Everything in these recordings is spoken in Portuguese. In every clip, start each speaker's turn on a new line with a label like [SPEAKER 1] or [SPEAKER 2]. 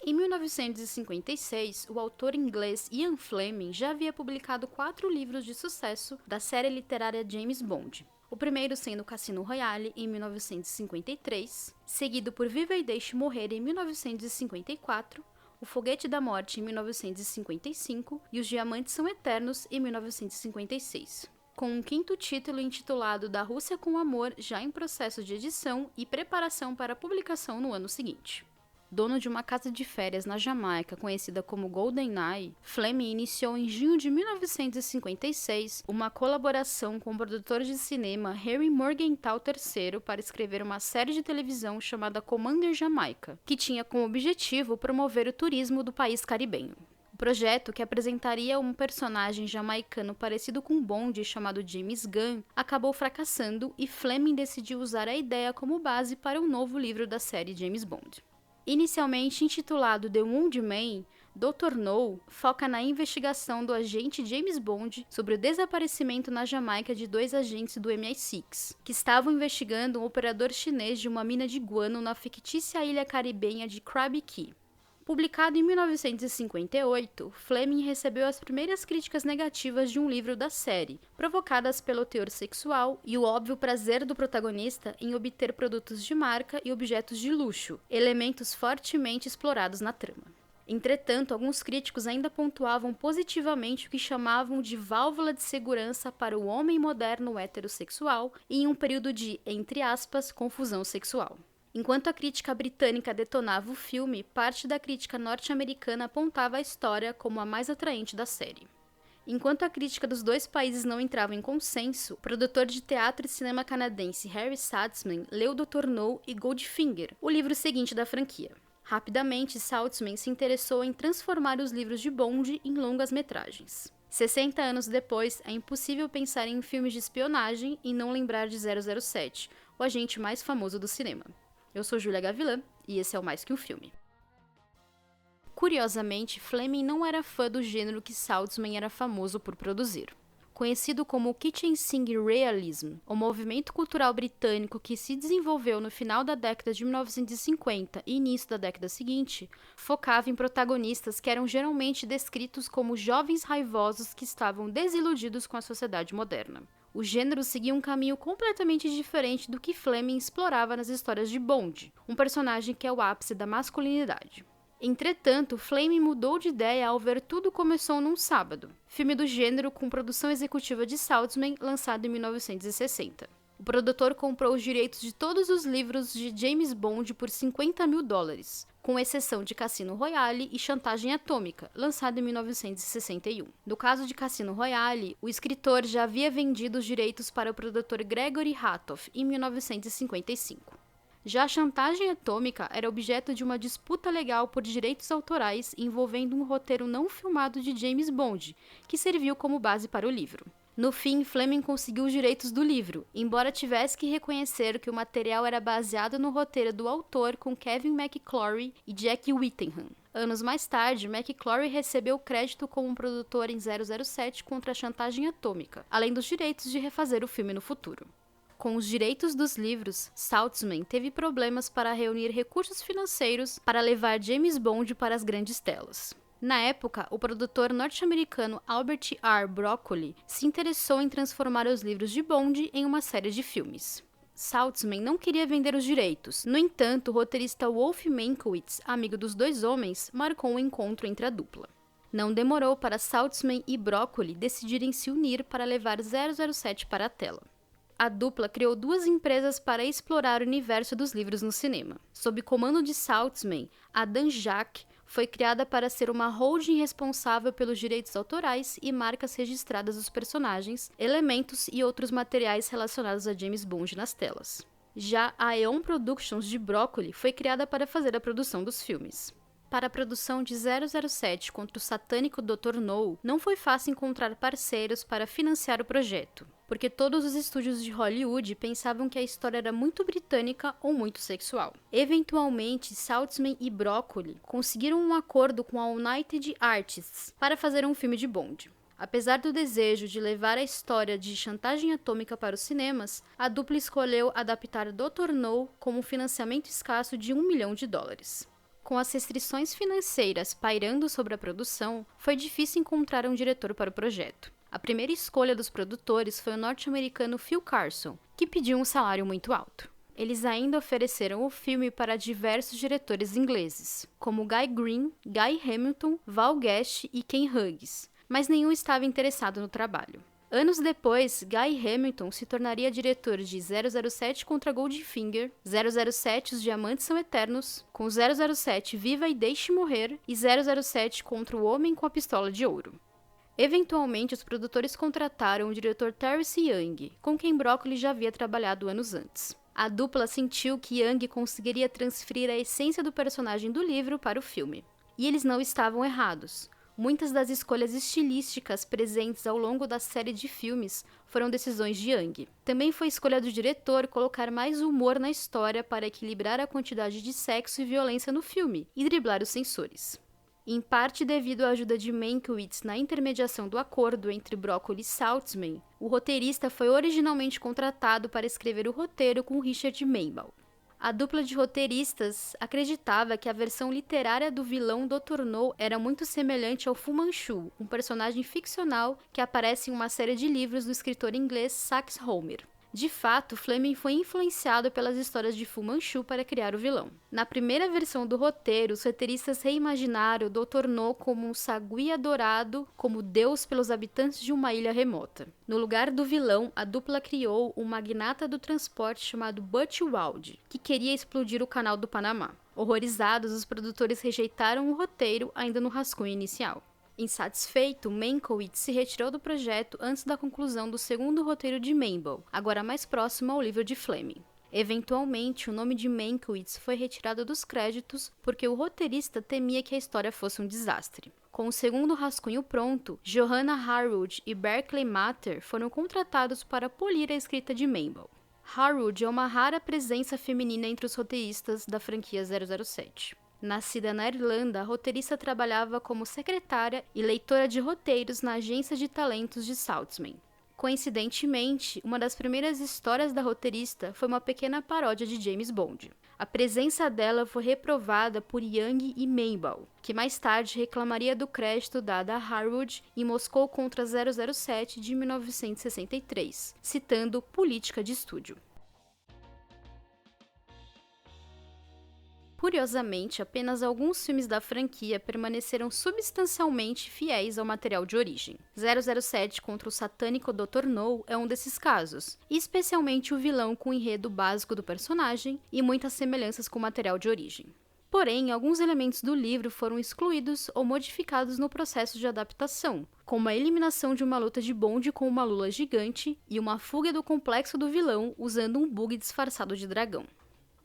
[SPEAKER 1] Em 1956, o autor inglês Ian Fleming já havia publicado 4 livros de sucesso da série literária James Bond. O primeiro sendo Cassino Royale, em 1953, seguido por Viva e Deixe Morrer, em 1954, O Foguete da Morte, em 1955 e Os Diamantes São Eternos, em 1956. Com um quinto título intitulado Da Rússia com Amor, já em processo de edição e preparação para publicação no ano seguinte. Dono de uma casa de férias na Jamaica conhecida como GoldenEye, Fleming iniciou em junho de 1956 uma colaboração com o produtor de cinema Harry Morgenthau III para escrever uma série de televisão chamada Commander Jamaica, que tinha como objetivo promover o turismo do país caribenho. O projeto, que apresentaria um personagem jamaicano parecido com Bond chamado James Gunn, acabou fracassando e Fleming decidiu usar a ideia como base para um novo livro da série James Bond. Inicialmente intitulado The Wounded Man, Dr. No foca na investigação do agente James Bond sobre o desaparecimento na Jamaica de 2 agentes do MI6, que estavam investigando um operador chinês de uma mina de guano na fictícia ilha caribenha de Krabi Key. Publicado em 1958, Fleming recebeu as primeiras críticas negativas de um livro da série, provocadas pelo teor sexual e o óbvio prazer do protagonista em obter produtos de marca e objetos de luxo, elementos fortemente explorados na trama. Entretanto, alguns críticos ainda pontuavam positivamente o que chamavam de válvula de segurança para o homem moderno heterossexual e em um período de, entre aspas, confusão sexual. Enquanto a crítica britânica detonava o filme, parte da crítica norte-americana apontava a história como a mais atraente da série. Enquanto a crítica dos 2 países não entrava em consenso, o produtor de teatro e cinema canadense Harry Saltzman leu Dr. No e Goldfinger, o livro seguinte da franquia. Rapidamente, Saltzman se interessou em transformar os livros de Bond em longas-metragens. 60 anos depois, é impossível pensar em filmes de espionagem e não lembrar de 007, o agente mais famoso do cinema. Eu sou Júlia Gavilã, e esse é o Mais Que Um Filme. Curiosamente, Fleming não era fã do gênero que Saltzman era famoso por produzir. Conhecido como Kitchen Sink Realism, o movimento cultural britânico que se desenvolveu no final da década de 1950 e início da década seguinte, focava em protagonistas que eram geralmente descritos como jovens raivosos que estavam desiludidos com a sociedade moderna. O gênero seguia um caminho completamente diferente do que Fleming explorava nas histórias de Bond, um personagem que é o ápice da masculinidade. Entretanto, Fleming mudou de ideia ao ver Tudo Começou Num Sábado, filme do gênero com produção executiva de Saltzman, lançado em 1960. O produtor comprou os direitos de todos os livros de James Bond por $50 mil, com exceção de Cassino Royale e Chantagem Atômica, lançado em 1961. No caso de Cassino Royale, o escritor já havia vendido os direitos para o produtor Gregory Hatoff em 1955. Já a Chantagem Atômica era objeto de uma disputa legal por direitos autorais envolvendo um roteiro não filmado de James Bond, que serviu como base para o livro. No fim, Fleming conseguiu os direitos do livro, embora tivesse que reconhecer que o material era baseado no roteiro do autor com Kevin McClory e Jack Whittingham. Anos mais tarde, McClory recebeu crédito como produtor em 007 contra a Chantagem Atômica, além dos direitos de refazer o filme no futuro. Com os direitos dos livros, Saltzman teve problemas para reunir recursos financeiros para levar James Bond para as grandes telas. Na época, o produtor norte-americano Albert R. Broccoli se interessou em transformar os livros de Bond em uma série de filmes. Saltzman não queria vender os direitos, no entanto, o roteirista Wolf Mankiewicz, amigo dos 2 homens, marcou um encontro entre a dupla. Não demorou para Saltzman e Broccoli decidirem se unir para levar 007 para a tela. A dupla criou 2 empresas para explorar o universo dos livros no cinema. Sob comando de Saltzman, a Danjaq foi criada para ser uma holding responsável pelos direitos autorais e marcas registradas dos personagens, elementos e outros materiais relacionados a James Bond nas telas. Já a Aeon Productions de Broccoli foi criada para fazer a produção dos filmes. Para a produção de 007 contra o satânico Dr. No, não foi fácil encontrar parceiros para financiar o projeto, porque todos os estúdios de Hollywood pensavam que a história era muito britânica ou muito sexual. Eventualmente, Saltzman e Broccoli conseguiram um acordo com a United Artists para fazer um filme de Bond. Apesar do desejo de levar a história de Chantagem Atômica para os cinemas, a dupla escolheu adaptar Dr. No como um financiamento escasso de $1 milhão. Com as restrições financeiras pairando sobre a produção, foi difícil encontrar um diretor para o projeto. A primeira escolha dos produtores foi o norte-americano Phil Carson, que pediu um salário muito alto. Eles ainda ofereceram o filme para diversos diretores ingleses, como Guy Green, Guy Hamilton, Val Guest e Ken Hughes, mas nenhum estava interessado no trabalho. Anos depois, Guy Hamilton se tornaria diretor de 007 contra Goldfinger, 007 Os Diamantes São Eternos, com 007 Viva e Deixe Morrer e 007 contra o Homem com a Pistola de Ouro. Eventualmente, os produtores contrataram o diretor Terence Young, com quem Broccoli já havia trabalhado anos antes. A dupla sentiu que Young conseguiria transferir a essência do personagem do livro para o filme. E eles não estavam errados. Muitas das escolhas estilísticas presentes ao longo da série de filmes foram decisões de Young. Também foi escolha do diretor colocar mais humor na história para equilibrar a quantidade de sexo e violência no filme e driblar os censores. Em parte devido à ajuda de Mankiewicz na intermediação do acordo entre Broccoli e Saltzman, o roteirista foi originalmente contratado para escrever o roteiro com Richard Maibaugh. A dupla de roteiristas acreditava que a versão literária do vilão Dr. No era muito semelhante ao Fu Manchu, um personagem ficcional que aparece em uma série de livros do escritor inglês Sax Holmer. De fato, Fleming foi influenciado pelas histórias de Fu Manchu para criar o vilão. Na primeira versão do roteiro, os roteiristas reimaginaram o Dr. No como um sagui adorado como deus pelos habitantes de uma ilha remota. No lugar do vilão, a dupla criou um magnata do transporte chamado Butch Wilde, que queria explodir o canal do Panamá. Horrorizados, os produtores rejeitaram o roteiro ainda no rascunho inicial. Insatisfeito, Mankiewicz se retirou do projeto antes da conclusão do segundo roteiro de Maibaugh, agora mais próximo ao livro de Fleming. Eventualmente, o nome de Mankiewicz foi retirado dos créditos porque o roteirista temia que a história fosse um desastre. Com o segundo rascunho pronto, Johanna Harwood e Berkeley Matter foram contratados para polir a escrita de Maibaugh. Harwood é uma rara presença feminina entre os roteiristas da franquia 007. Nascida na Irlanda, a roteirista trabalhava como secretária e leitora de roteiros na agência de talentos de Saltzman. Coincidentemente, uma das primeiras histórias da roteirista foi uma pequena paródia de James Bond. A presença dela foi reprovada por Young e Maibaugh, que mais tarde reclamaria do crédito dado a Harwood em Moscou contra 007 de 1963, citando política de estúdio. Curiosamente, apenas alguns filmes da franquia permaneceram substancialmente fiéis ao material de origem. 007 contra o satânico Dr. No é um desses casos, especialmente o vilão com o enredo básico do personagem e muitas semelhanças com o material de origem. Porém, alguns elementos do livro foram excluídos ou modificados no processo de adaptação, como a eliminação de uma luta de Bond com uma lula gigante e uma fuga do complexo do vilão usando um bug disfarçado de dragão.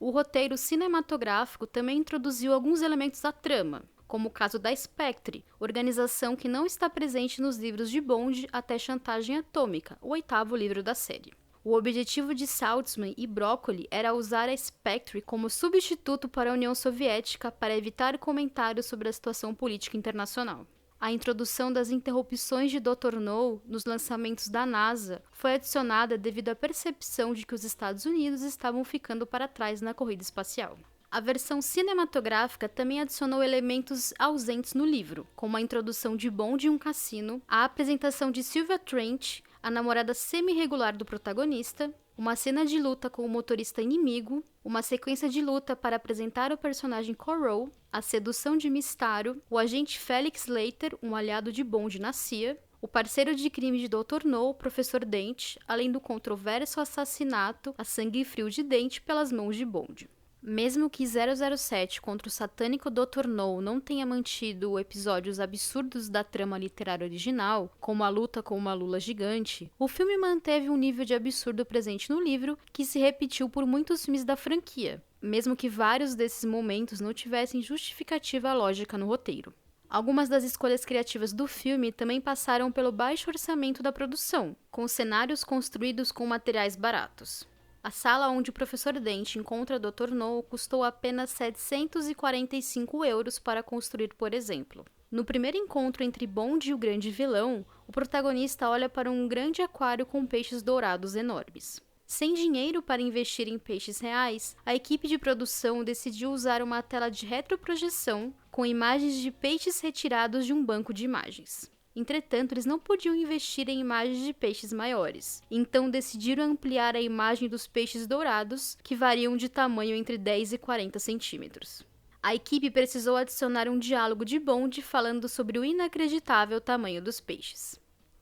[SPEAKER 1] O roteiro cinematográfico também introduziu alguns elementos da trama, como o caso da Spectre, organização que não está presente nos livros de Bond até Chantagem Atômica, o 8º livro da série. O objetivo de Saltzman e Broccoli era usar a Spectre como substituto para a União Soviética para evitar comentários sobre a situação política internacional. A introdução das interrupções de Dr. No nos lançamentos da NASA foi adicionada devido à percepção de que os Estados Unidos estavam ficando para trás na corrida espacial. A versão cinematográfica também adicionou elementos ausentes no livro, como a introdução de Bond em um cassino, a apresentação de Sylvia Trench, a namorada semi-regular do protagonista, uma cena de luta com o motorista inimigo, uma sequência de luta para apresentar o personagem Corot, a sedução de Mistaro, o agente Felix Leiter, um aliado de Bond na CIA, o parceiro de crime de Dr. No, o Professor Dent, além do controverso assassinato a sangue frio de Dent pelas mãos de Bond. Mesmo que 007 contra o satânico Dr. No não tenha mantido episódios absurdos da trama literária original, como a luta com uma lula gigante, o filme manteve um nível de absurdo presente no livro que se repetiu por muitos filmes da franquia, mesmo que vários desses momentos não tivessem justificativa lógica no roteiro. Algumas das escolhas criativas do filme também passaram pelo baixo orçamento da produção, com cenários construídos com materiais baratos. A sala onde o Professor Dent encontra Dr. No custou apenas 745 euros para construir, por exemplo. No primeiro encontro entre Bond e o grande vilão, o protagonista olha para um grande aquário com peixes dourados enormes. Sem dinheiro para investir em peixes reais, a equipe de produção decidiu usar uma tela de retroprojeção com imagens de peixes retirados de um banco de imagens. Entretanto, eles não podiam investir em imagens de peixes maiores, então decidiram ampliar a imagem dos peixes dourados, que variam de tamanho entre 10 e 40 centímetros. A equipe precisou adicionar um diálogo de Bond falando sobre o inacreditável tamanho dos peixes.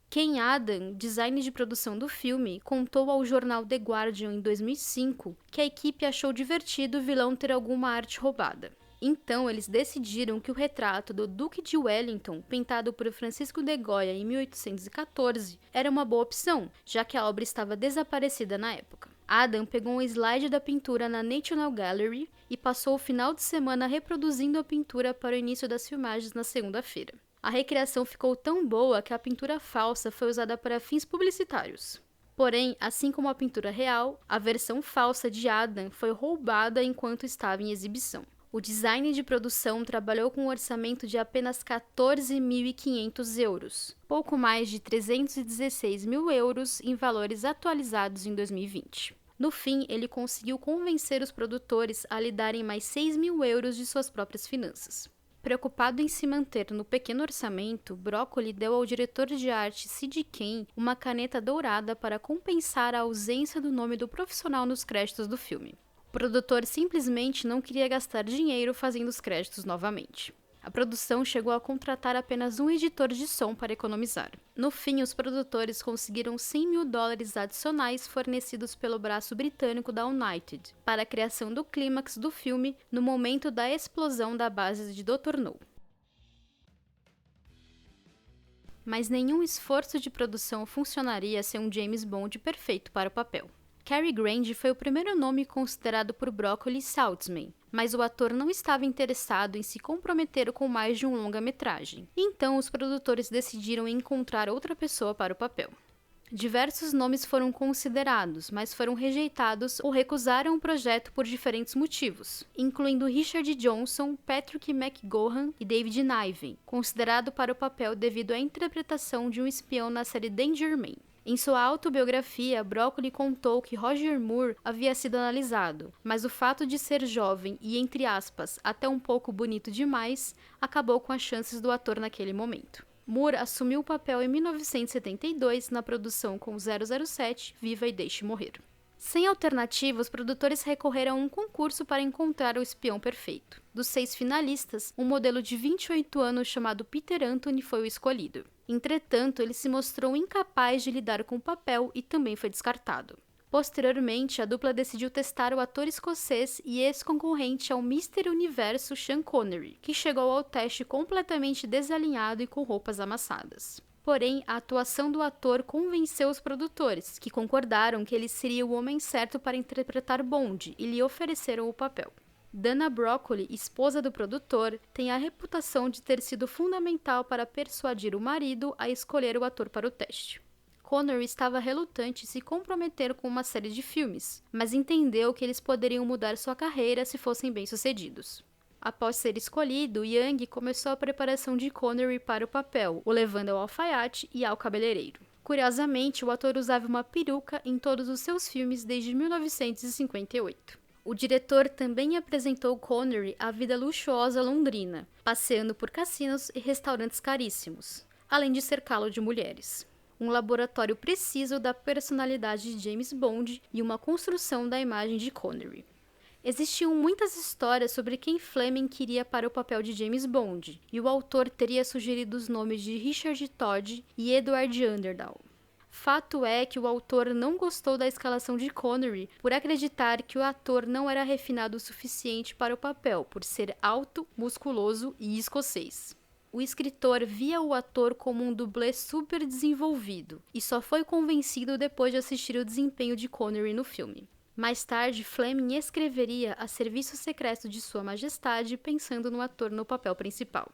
[SPEAKER 1] Ken Adam, designer de produção do filme, contou ao jornal The Guardian em 2005 que a equipe achou divertido o vilão ter alguma arte roubada. Então, eles decidiram que o retrato do Duque de Wellington, pintado por Francisco de Goya em 1814, era uma boa opção, já que a obra estava desaparecida na época. Adam pegou um slide da pintura na National Gallery e passou o final de semana reproduzindo a pintura para o início das filmagens na segunda-feira. A recriação ficou tão boa que a pintura falsa foi usada para fins publicitários. Porém, assim como a pintura real, a versão falsa de Adam foi roubada enquanto estava em exibição. O design de produção trabalhou com um orçamento de apenas 14.500 euros, pouco mais de 316 mil euros em valores atualizados em 2020. No fim, ele conseguiu convencer os produtores a lhe darem mais 6 mil euros de suas próprias finanças. Preocupado em se manter no pequeno orçamento, Broccoli deu ao diretor de arte Sid Cain uma caneta dourada para compensar a ausência do nome do profissional nos créditos do filme. O produtor simplesmente não queria gastar dinheiro fazendo os créditos novamente. A produção chegou a contratar apenas um editor de som para economizar. No fim, os produtores conseguiram $100 mil adicionais fornecidos pelo braço britânico da United para a criação do clímax do filme no momento da explosão da base de Dr. No. Mas nenhum esforço de produção funcionaria sem um James Bond perfeito para o papel. Cary Grant foi o primeiro nome considerado por Broccoli e Saltzman, mas o ator não estava interessado em se comprometer com mais de um longa-metragem. Então, os produtores decidiram encontrar outra pessoa para o papel. Diversos nomes foram considerados, mas foram rejeitados ou recusaram o projeto por diferentes motivos, incluindo Richard Johnson, Patrick McGowan e David Niven, considerado para o papel devido à interpretação de um espião na série Danger Man. Em sua autobiografia, Broccoli contou que Roger Moore havia sido analisado, mas o fato de ser jovem e, entre aspas, até um pouco bonito demais, acabou com as chances do ator naquele momento. Moore assumiu o papel em 1972 na produção com 007, Viva e Deixe Morrer. Sem alternativa, os produtores recorreram a um concurso para encontrar o espião perfeito. Dos 6 finalistas, um modelo de 28 anos chamado Peter Anthony foi o escolhido. Entretanto, ele se mostrou incapaz de lidar com o papel e também foi descartado. Posteriormente, a dupla decidiu testar o ator escocês e ex-concorrente ao Mr. Universo Sean Connery, que chegou ao teste completamente desalinhado e com roupas amassadas. Porém, a atuação do ator convenceu os produtores, que concordaram que ele seria o homem certo para interpretar Bond e lhe ofereceram o papel. Dana Broccoli, esposa do produtor, tem a reputação de ter sido fundamental para persuadir o marido a escolher o ator para o teste. Connery estava relutante em se comprometer com uma série de filmes, mas entendeu que eles poderiam mudar sua carreira se fossem bem-sucedidos. Após ser escolhido, Young começou a preparação de Connery para o papel, o levando ao alfaiate e ao cabeleireiro. Curiosamente, o ator usava uma peruca em todos os seus filmes desde 1958. O diretor também apresentou Connery à vida luxuosa londrina, passeando por cassinos e restaurantes caríssimos, além de cercá-lo de mulheres. Um laboratório preciso da personalidade de James Bond e uma construção da imagem de Connery. Existiam muitas histórias sobre quem Fleming queria para o papel de James Bond, e o autor teria sugerido os nomes de Richard Todd e Edward Underdahl. Fato é que o autor não gostou da escalação de Connery por acreditar que o ator não era refinado o suficiente para o papel, por ser alto, musculoso e escocês. O escritor via o ator como um dublê super desenvolvido e só foi convencido depois de assistir o desempenho de Connery no filme. Mais tarde, Fleming escreveria a Serviço Secreto de Sua Majestade pensando no ator no papel principal.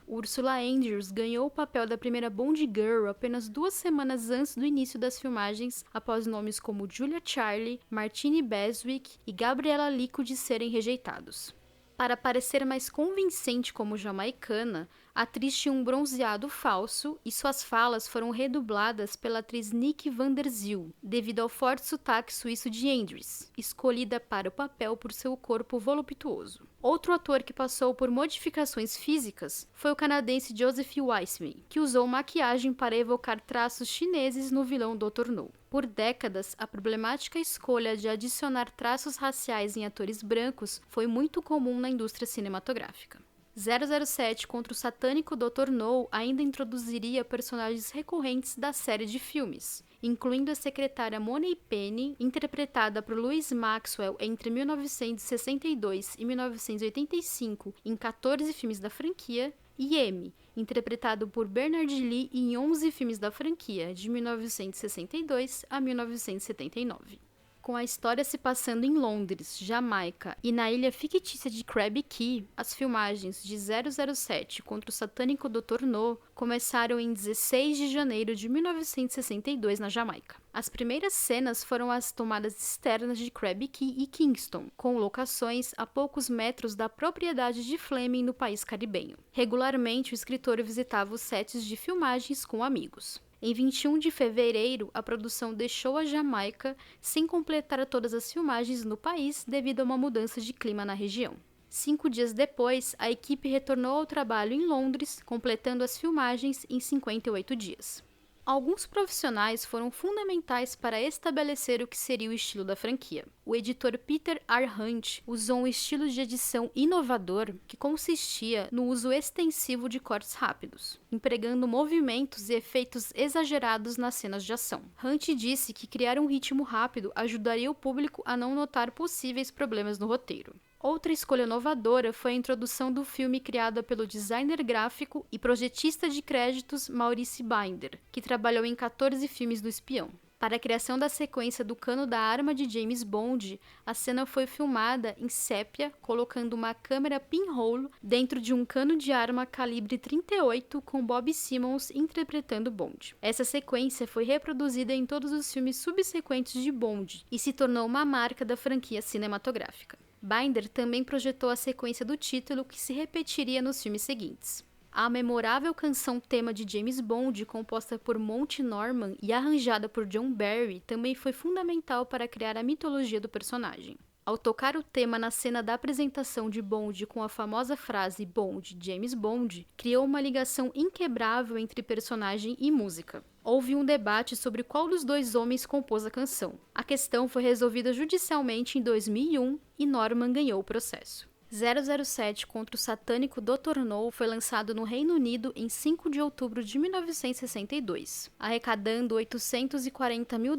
[SPEAKER 1] Ursula Andrews ganhou o papel da primeira Bond Girl apenas 2 semanas antes do início das filmagens, após nomes como Julia Charlie, Martine Beswick e Gabriella Lico serem rejeitados. Para parecer mais convincente como jamaicana, A atriz tinha um bronzeado falso e suas falas foram redubladas pela atriz Nick van der Zyl, devido ao forte sotaque suíço de Andries, escolhida para o papel por seu corpo voluptuoso. Outro ator que passou por modificações físicas foi o canadense Joseph Wiseman, que usou maquiagem para evocar traços chineses no vilão Dr. No. Por décadas, a problemática escolha de adicionar traços raciais em atores brancos foi muito comum na indústria cinematográfica. 007 contra o satânico Dr. No ainda introduziria personagens recorrentes da série de filmes, incluindo a secretária Moneypenny, interpretada por Louis Maxwell entre 1962 e 1985 em 14 filmes da franquia, e M, interpretado por Bernard Lee em 11 filmes da franquia, de 1962 a 1979. Com a história se passando em Londres, Jamaica e na ilha fictícia de Crabbe Cay, as filmagens de 007 contra o satânico Dr. No começaram em 16 de janeiro de 1962 na Jamaica. As primeiras cenas foram as tomadas externas de Crabbe Cay e Kingston, com locações a poucos metros da propriedade de Fleming no país caribenho. Regularmente, o escritor visitava os sets de filmagens com amigos. Em 21 de fevereiro, a produção deixou a Jamaica sem completar todas as filmagens no país devido a uma mudança de clima na região. 5 dias depois, a equipe retornou ao trabalho em Londres, completando as filmagens em 58 dias. Alguns profissionais foram fundamentais para estabelecer o que seria o estilo da franquia. O editor Peter R. Hunt usou um estilo de edição inovador que consistia no uso extensivo de cortes rápidos, empregando movimentos e efeitos exagerados nas cenas de ação. Hunt disse que criar um ritmo rápido ajudaria o público a não notar possíveis problemas no roteiro. Outra escolha inovadora foi a introdução do filme criada pelo designer gráfico e projetista de créditos Maurice Binder, que trabalhou em 14 filmes do espião. Para a criação da sequência do cano da arma de James Bond, a cena foi filmada em sépia, colocando uma câmera pinhole dentro de um cano de arma calibre 38 com Bob Simmons interpretando Bond. Essa sequência foi reproduzida em todos os filmes subsequentes de Bond e se tornou uma marca da franquia cinematográfica. Binder também projetou a sequência do título que se repetiria nos filmes seguintes. A memorável canção tema de James Bond, composta por Monty Norman e arranjada por John Barry, também foi fundamental para criar a mitologia do personagem. Ao tocar o tema na cena da apresentação de Bond com a famosa frase Bond, James Bond, criou uma ligação inquebrável entre personagem e música. Houve um debate sobre qual dos dois homens compôs a canção. A questão foi resolvida judicialmente em 2001 e Norman ganhou o processo. 007 contra o satânico Dr. No foi lançado no Reino Unido em 5 de outubro de 1962, arrecadando $840 mil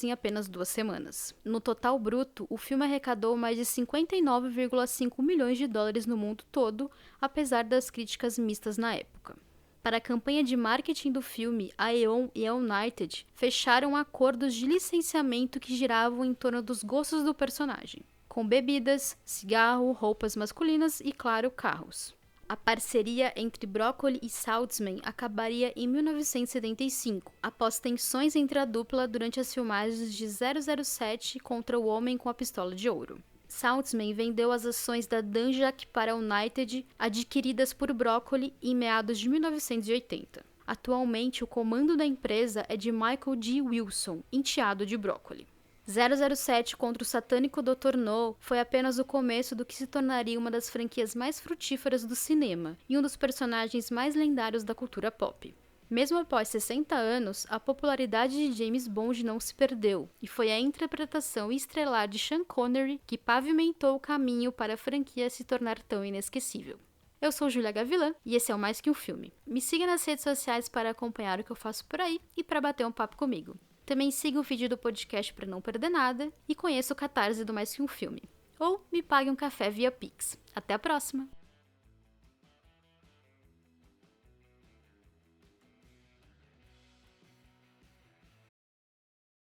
[SPEAKER 1] em apenas 2 semanas. No total bruto, o filme arrecadou mais de 59,5 milhões de dólares no mundo todo, apesar das críticas mistas na época. Para a campanha de marketing do filme, a Eon e a United fecharam acordos de licenciamento que giravam em torno dos gostos do personagem, com bebidas, cigarro, roupas masculinas e, claro, carros. A parceria entre Broccoli e Saltzman acabaria em 1975, após tensões entre a dupla durante as filmagens de 007 contra o Homem com a Pistola de Ouro. Saltzman vendeu as ações da Danjaq para a United, adquiridas por Broccoli em meados de 1980. Atualmente, o comando da empresa é de Michael G. Wilson, enteado de Broccoli. 007 contra o satânico Dr. No foi apenas o começo do que se tornaria uma das franquias mais frutíferas do cinema e um dos personagens mais lendários da cultura pop. Mesmo após 60 anos, a popularidade de James Bond não se perdeu, e foi a interpretação estrelar de Sean Connery que pavimentou o caminho para a franquia se tornar tão inesquecível. Eu sou Júlia Gavilã e esse é o Mais Que Um Filme. Me siga nas redes sociais para acompanhar o que eu faço por aí e para bater um papo comigo. Também siga o feed do podcast para não perder nada e conheça o Catarse do Mais Que Um Filme. Ou me pague um café via Pix. Até a próxima!